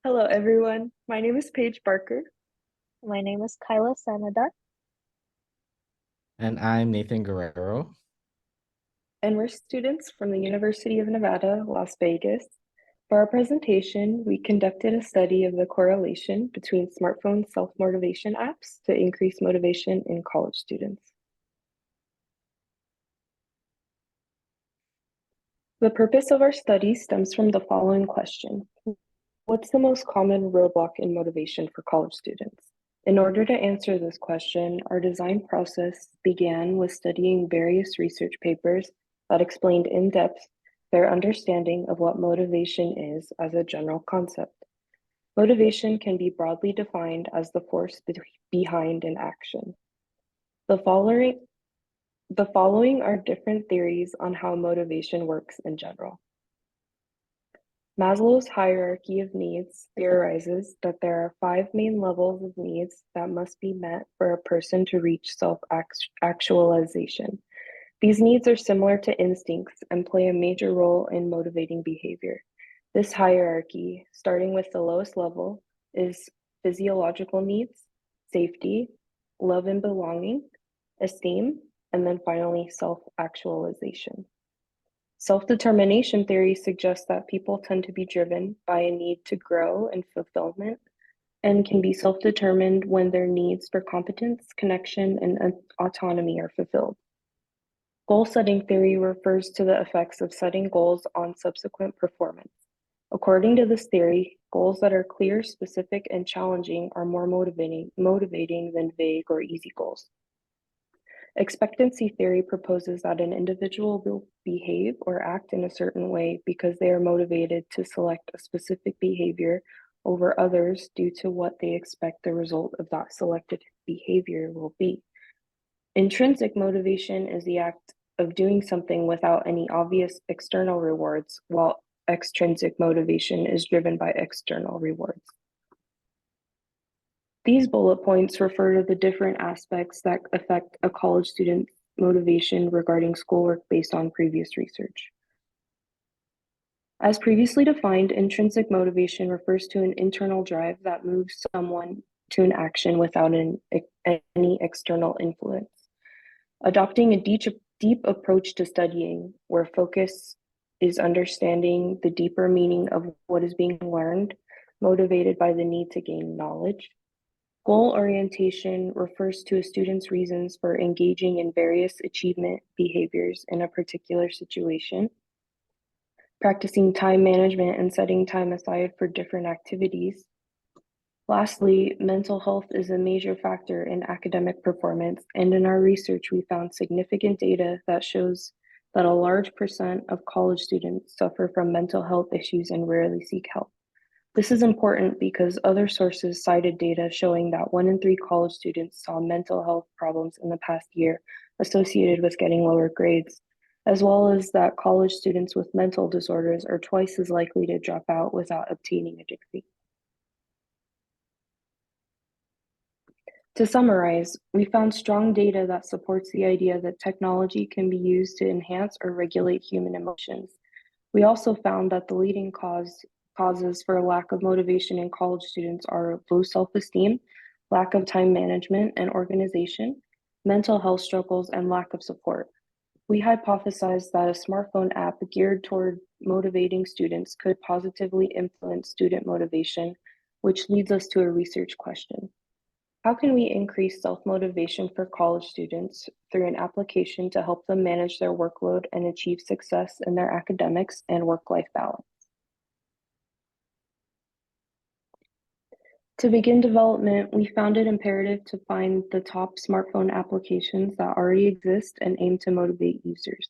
Hello, everyone. My name is Paige Barker, My name is Kyla Sanada. And I'm Nathan Guerrero. and we're students from the University of Nevada, Las Vegas. For our presentation, we conducted a study of the correlation between smartphone self-motivation apps to increase motivation in college students. The purpose of our study stems from the following question. What's the most common roadblock in motivation for college students? In order to answer this question, our design process began with studying various research papers that explained in depth their understanding of what motivation is as a general concept. Motivation can be broadly defined as the force behind an action. The following, the following are different theories on how motivation works in general. Maslow's hierarchy of needs theorizes that there are five main levels of needs that must be met for a person to reach self-actualization. These needs are similar to instincts and play a major role in motivating behavior. This hierarchy, starting with the lowest level, is physiological needs, safety, love and belonging, esteem, and then finally self-actualization. Self-determination theory suggests that people tend to be driven by a need to grow and fulfillment and can be self-determined when their needs for competence, connection, and autonomy are fulfilled. Goal-setting theory refers to the effects of setting goals on subsequent performance. According to this theory, goals that are clear, specific, and challenging are more motivating than vague or easy goals. Expectancy theory proposes that an individual will behave or act in a certain way because they are motivated to select a specific behavior over others due to what they expect the result of that selected behavior will be. Intrinsic motivation is the act of doing something without any obvious external rewards, while extrinsic motivation is driven by external rewards. These bullet points refer to the different aspects that affect a college student's motivation regarding schoolwork based on previous research. As previously defined, intrinsic motivation refers to an internal drive that moves someone to an action without any external influence. Adopting a deep approach to studying, where focus is understanding the deeper meaning of what is being learned, motivated by the need to gain knowledge. Goal orientation refers to a student's reasons for engaging in various achievement behaviors in a particular situation. Practicing time management and setting time aside for different activities. Lastly, mental health is a major factor in academic performance, and in our research, we found significant data that shows that a large percent of college students suffer from mental health issues and rarely seek help. This is important because other sources cited data showing that 1 in 3 college students saw mental health problems in the past year associated with getting lower grades, as well as that college students with mental disorders are twice as likely to drop out without obtaining a degree. To summarize, we found strong data that supports the idea that technology can be used to enhance or regulate human emotions. We also found that the leading causes for a lack of motivation in college students are low self-esteem, lack of time management and organization, mental health struggles, and lack of support. We hypothesized that a smartphone app geared toward motivating students could positively influence student motivation, which leads us to a research question. How can we increase self-motivation for college students through an application to help them manage their workload and achieve success in their academics and work-life balance? To begin development, we found it imperative to find the top smartphone applications that already exist and aim to motivate users.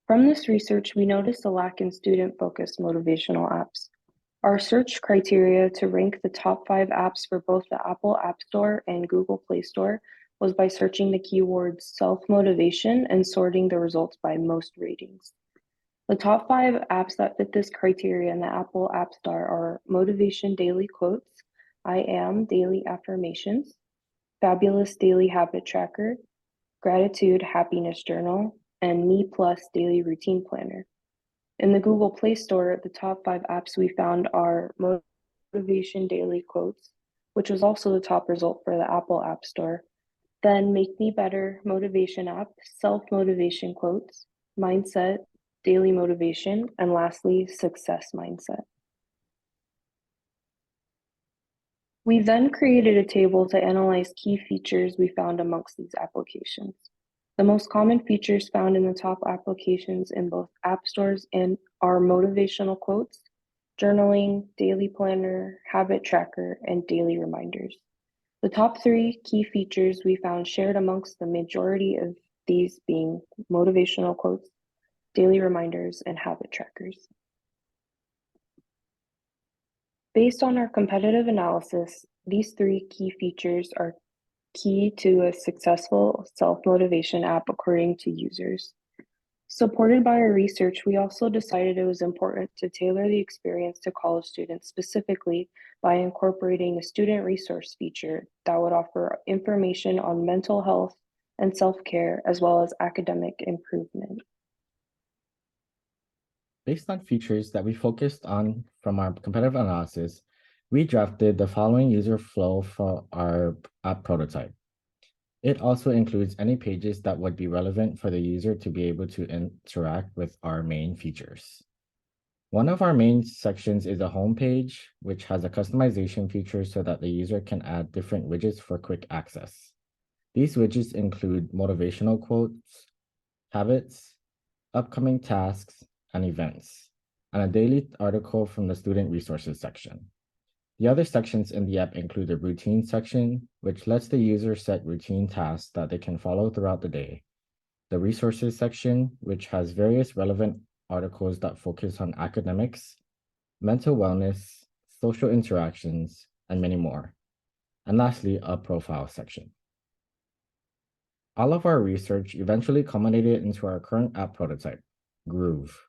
From this research, we noticed a lack in student-focused motivational apps. Our search criteria to rank the top 5 apps for both the Apple App Store and Google Play Store was by searching the keywords self-motivation and sorting the results by most ratings. The top 5 apps that fit this criteria in the Apple App Store are Motivation Daily Quotes, I Am Daily Affirmations, Fabulous Daily Habit Tracker, Gratitude Happiness Journal, and Me Plus Daily Routine Planner. In the Google Play Store, the top 5 apps we found are Motivation Daily Quotes, which was also the top result for the Apple App Store. Then Make Me Better Motivation App, Self-Motivation Quotes, Mindset, Daily Motivation, and lastly, Success Mindset. We then created a table to analyze key features we found amongst these applications. The most common features found in the top applications in both app stores and are motivational quotes, journaling, daily planner, habit tracker, and daily reminders. The top 3 key features we found shared amongst the majority of these being motivational quotes, daily reminders, and habit trackers. Based on our competitive analysis, these 3 key features are key to a successful self-motivation app according to users. Supported by our research, we also decided it was important to tailor the experience to college students specifically by incorporating a student resource feature that would offer information on mental health and self-care as well as academic improvement. Based on features that we focused on from our competitive analysis, we drafted the following user flow for our app prototype. It also includes any pages that would be relevant for the user to be able to interact with our main features. One of our main sections is a home page, which has a customization feature so that the user can add different widgets for quick access. These widgets include motivational quotes, habits, upcoming tasks, and events, and a daily article from the student resources section. The other sections in the app include the routine section, which lets the user set routine tasks that they can follow throughout the day. The resources section, which has various relevant articles that focus on academics, mental wellness, social interactions, and many more. And lastly, a profile section. All of our research eventually culminated into our current app prototype, Groove.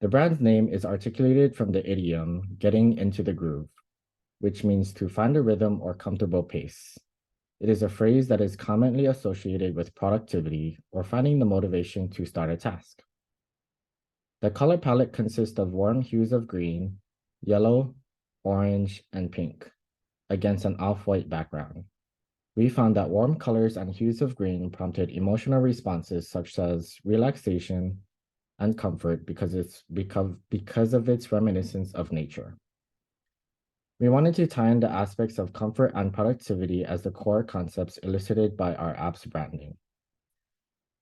The brand's name is articulated from the idiom, getting into the groove, which means to find a rhythm or comfortable pace. It is a phrase that is commonly associated with productivity or finding the motivation to start a task. The color palette consists of warm hues of green, yellow, orange, and pink against an off-white background. We found that warm colors and hues of green prompted emotional responses such as relaxation and comfort because of its reminiscence of nature. We wanted to tie in the aspects of comfort and productivity as the core concepts elicited by our app's branding.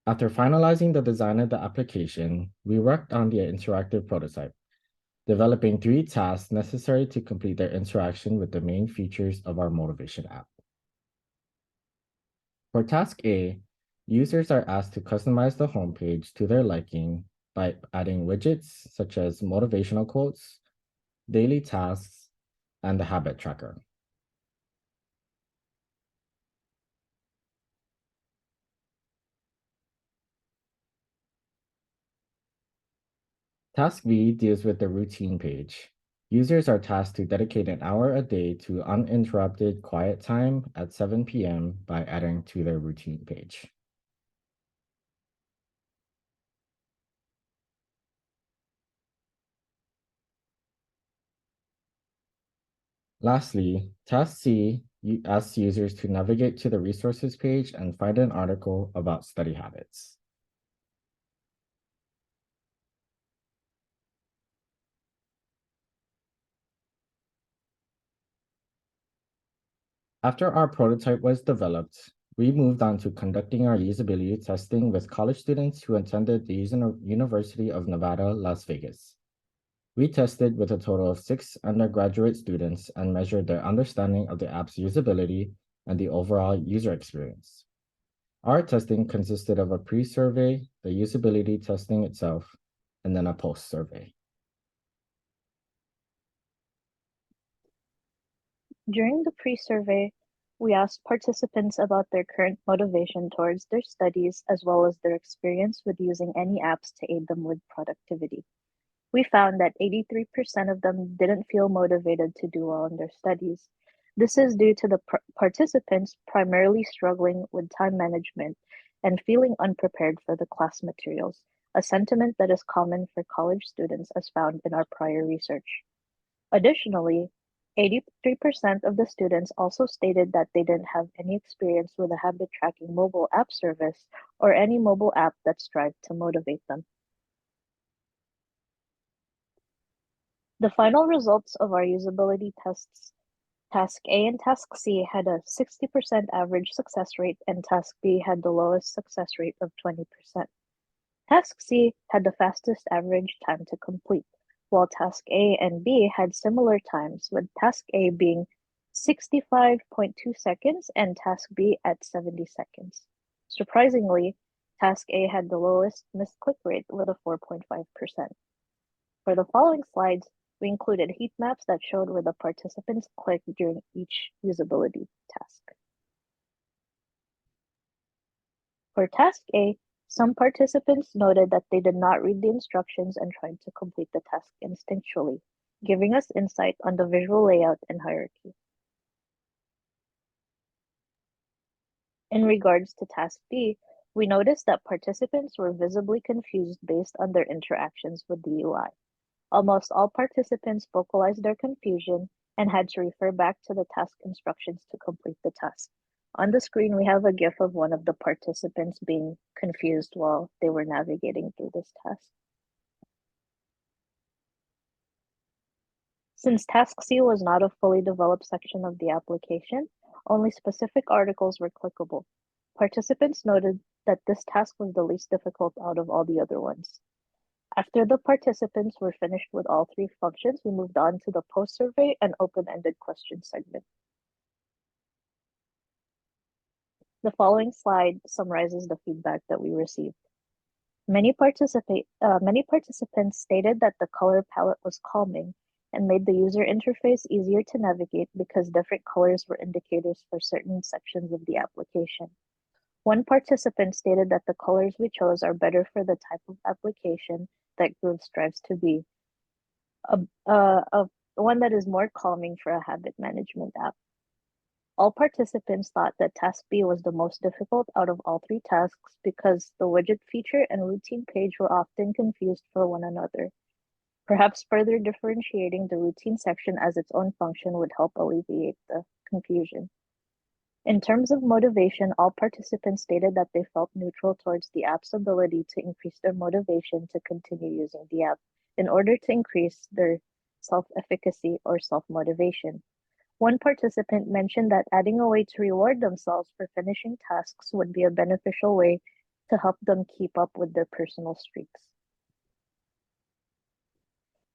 After finalizing the design of the application, we worked on the interactive prototype, developing 3 tasks necessary to complete their interaction with the main features of our motivation app. For task A, users are asked to customize the homepage to their liking by adding widgets such as motivational quotes, daily tasks, and the habit tracker. Task B deals with the routine page. Users are tasked to dedicate an hour a day to uninterrupted quiet time at 7 p.m. by adding to their routine page. Lastly, Task C asks users to navigate to the resources page and find an article about study habits. After our prototype was developed, we moved on to conducting our usability testing with college students who attended the University of Nevada, Las Vegas. We tested with a total of 6 undergraduate students and measured their understanding of the app's usability and the overall user experience. Our testing consisted of a pre-survey, the usability testing itself, and then a post-survey. During the pre-survey, we asked participants about their current motivation towards their studies as well as their experience with using any apps to aid them with productivity. We found that 83% of them didn't feel motivated to do well in their studies. This is due to the participants primarily struggling with time management and feeling unprepared for the class materials, a sentiment that is common for college students as found in our prior research. Additionally, 83% of the students also stated that they didn't have any experience with a habit tracking mobile app service or any mobile app that strived to motivate them. The final results of our usability tests, Task A and Task C had a 60% average success rate, and Task B had the lowest success rate of 20%. Task C had the fastest average time to complete, while Task A and B had similar times, with Task A being 65.2 seconds and Task B at 70 seconds. Surprisingly, Task A had the lowest missed click rate with a 4.5%. For the following slides, we included heat maps that showed where the participants clicked during each usability task. For Task A, some participants noted that they did not read the instructions and tried to complete the task instinctually, giving us insight on the visual layout and hierarchy. In regards to Task B, we noticed that participants were visibly confused based on their interactions with the UI. Almost all participants vocalized their confusion and had to refer back to the task instructions to complete the task. On the screen, we have a GIF of one of the participants being confused while they were navigating through this task. Since Task C was not a fully developed section of the application, only specific articles were clickable. Participants noted that this task was the least difficult out of all the other ones. After the participants were finished with all three functions, we moved on to the post-survey and open-ended question segment. The following slide summarizes the feedback that we received. Many participants stated that the color palette was calming and made the user interface easier to navigate because different colors were indicators for certain sections of the application. One participant stated that the colors we chose are better for the type of application that Groove strives to be, one that is more calming for a habit management app. All participants thought that Task B was the most difficult out of all three tasks because the widget feature and routine page were often confused for one another. Perhaps further differentiating the routine section as its own function would help alleviate the confusion. In terms of motivation, all participants stated that they felt neutral towards the app's ability to increase their motivation to continue using the app in order to increase their self-efficacy or self-motivation. One participant mentioned that adding a way to reward themselves for finishing tasks would be a beneficial way to help them keep up with their personal streaks.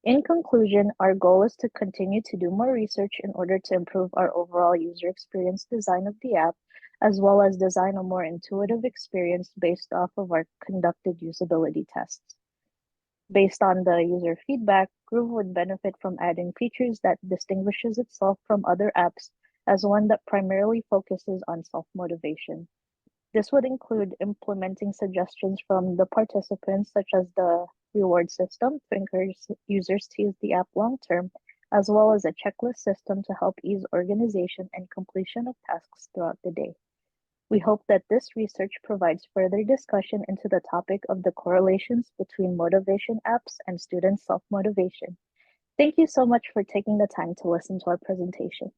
In conclusion, our goal is to continue to do more research in order to improve our overall user experience design of the app, as well as design a more intuitive experience based off of our conducted usability tests. Based on the user feedback, Groove would benefit from adding features that distinguishes itself from other apps as one that primarily focuses on self-motivation. This would include implementing suggestions from the participants, such as the reward system to encourage users to use the app long-term, as well as a checklist system to help ease organization and completion of tasks throughout the day. We hope that this research provides further discussion into the topic of the correlations between motivation apps and student self-motivation. Thank you so much for taking the time to listen to our presentation.